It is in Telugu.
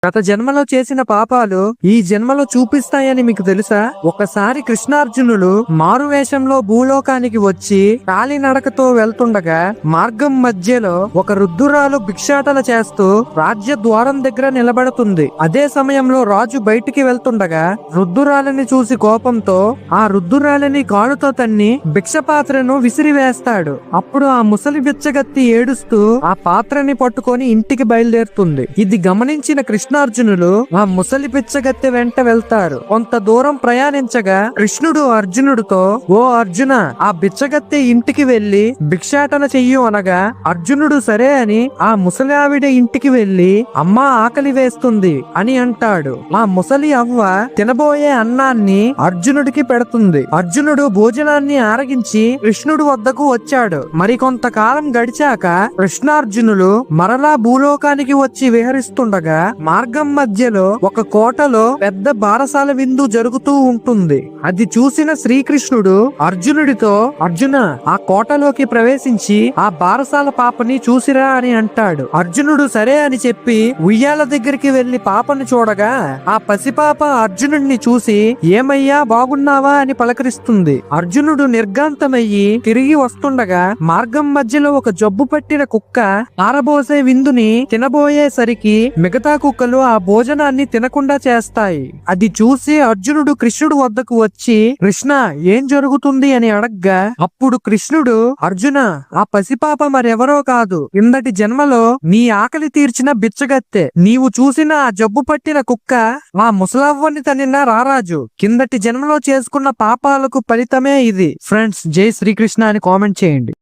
గత జన్మలో చేసిన పాపాలు ఈ జన్మలో చూపిస్తాయని మీకు తెలుసా? ఒకసారి కృష్ణార్జునులు మారువేషంలో భూలోకానికి వచ్చి కాలినడకతో వెళ్తుండగా మార్గం మధ్యలో ఒక రుద్దురాలు భిక్షాటన చేస్తూ రాజ్య ద్వారం దగ్గర నిలబడుతుంది. అదే సమయంలో రాజు బయటికి వెళ్తుండగా రుద్దురాలని చూసి కోపంతో ఆ రుద్దురాలని కాలుతో తన్ని భిక్ష పాత్రను విసిరివేస్తాడు. అప్పుడు ఆ ముసలి బిచ్చగత్తి ఏడుస్తూ ఆ పాత్రని పట్టుకొని ఇంటికి బయలుదేరుతుంది. ఇది గమనించిన కృష్ణార్జునులు ఆ ముసలి బిచ్చగత్తె వెంట వెళ్తారు. కొంత దూరం ప్రయాణించగా కృష్ణుడు అర్జునుడితో, ఓ అర్జున, ఆ బిచ్చగత్తె ఇంటికి వెళ్లి భిక్షాటన చెయ్యు అనగా అర్జునుడు సరే అని ఆ ముసలి ఆవిడ ఇంటికి వెళ్లి అమ్మా ఆకలి వేస్తుంది అని అంటాడు. ఆ ముసలి అవ్వ తినబోయే అన్నాన్ని అర్జునుడికి పెడుతుంది. అర్జునుడు భోజనాన్ని ఆరగించి కృష్ణుడు వద్దకు వచ్చాడు. మరికొంతకాలం గడిచాక కృష్ణార్జునులు మరలా భూలోకానికి వచ్చి విహరిస్తుండగా మార్గం మధ్యలో ఒక కోటలో పెద్ద బారసాల విందు జరుగుతూ ఉంటుంది. అది చూసిన శ్రీకృష్ణుడు అర్జునుడితో, అర్జున, ఆ కోటలోకి ప్రవేశించి ఆ బారసాల పాపని చూసిరా అని అంటాడు. అర్జునుడు సరే అని చెప్పి ఉయ్యాల దగ్గరికి వెళ్లి పాపను చూడగా ఆ పసిపాప అర్జునుడిని చూసి ఏమయ్యా బాగున్నావా అని పలకరిస్తుంది. అర్జునుడు నిర్గాంతమయ్యి తిరిగి వస్తుండగా మార్గం మధ్యలో ఒక జబ్బు పట్టిన కుక్క ఆరబోసే విందుని తినబోయేసరికి మిగతా కుక్కలు ఆ భోజనాన్ని తినకుండా చేస్తాయి. అది చూసి అర్జునుడు కృష్ణుడు వద్దకు వచ్చి, కృష్ణ, ఏం జరుగుతుంది అని అడగ్గా అప్పుడు కృష్ణుడు, అర్జున, ఆ పసిపాప మరెవరో కాదు, కిందటి జన్మలో నీ ఆకలి తీర్చిన బిచ్చగత్తె. నీవు చూసిన ఆ జబ్బు పట్టిన కుక్క ఆ ముసలవ్వని తనిన రారాజు. కిందటి జన్మలో చేసుకున్న పాపాలకు ఫలితమే ఇది. ఫ్రెండ్స్, జై శ్రీకృష్ణ అని కామెంట్ చేయండి.